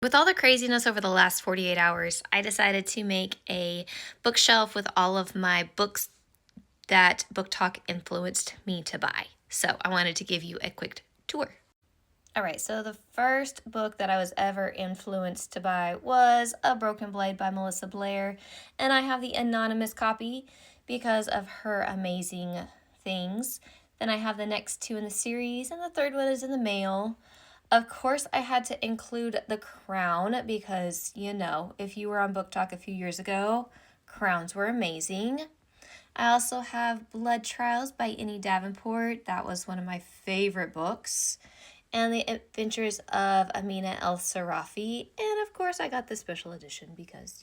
With all the craziness over the last 48 hours, I decided to make a bookshelf with all of my books that Book Talk influenced me to buy. So I wanted to give you a quick tour. All right, so the first book that I was ever influenced to buy was A Broken Blade by Melissa Blair, and I have the anonymous copy because of her amazing things. Then I have the next two in the series, and the third one is in the mail. Of course, I had to include The Crown because, if you were on Book Talk a few years ago, crowns were amazing. I also have Blood Trials by Annie Davenport. That was one of my favorite books. And The Adventures of Amina El Sarafi. And of course, I got the special edition because,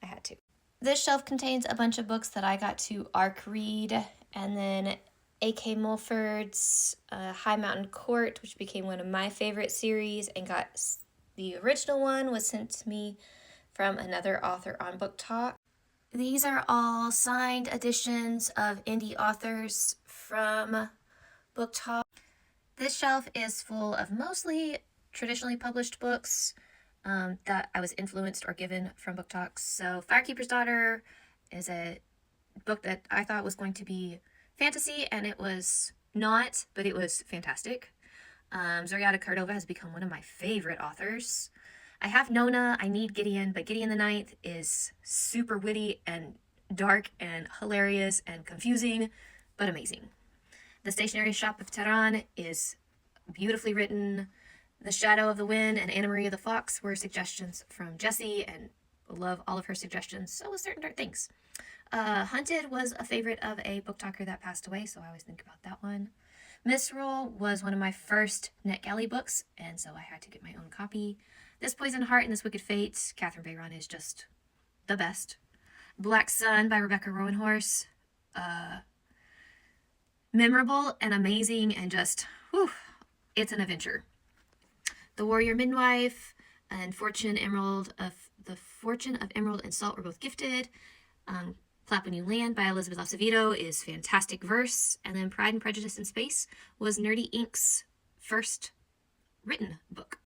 I had to. This shelf contains a bunch of books that I got to ARC read, and then A.K. Mulford's High Mountain Court, which became one of my favorite series, and the original one was sent to me from another author on Book Talk. These are all signed editions of indie authors from Book Talk. This shelf is full of mostly traditionally published books that I was influenced or given from Book Talks. So Firekeeper's Daughter is a book that I thought was going to be fantasy, and it was not, but it was fantastic. Zoriada Cordova has become one of my favorite authors. I have Nona, I need Gideon, but Gideon the Ninth is super witty and dark and hilarious and confusing, but amazing. The Stationery Shop of Tehran is beautifully written. The Shadow of the Wind and Anna Maria the Fox were suggestions from Jessie, and love all of her suggestions. So was Certain Dark Things. Hunted was a favorite of a book talker that passed away, so I always think about that one. Misrule was one of my first NetGalley books, and so I had to get my own copy. This Poison Heart and This Wicked Fate, Catherine Bayron is just the best. Black Sun by Rebecca Rowanhorse. Memorable and amazing and just, it's an adventure. The Warrior Midwife and The Fortune of Emerald and Salt were both gifted. Clap When You Land by Elizabeth Acevedo is fantastic verse. And then Pride and Prejudice in Space was Nerdy Inc.'s first written book.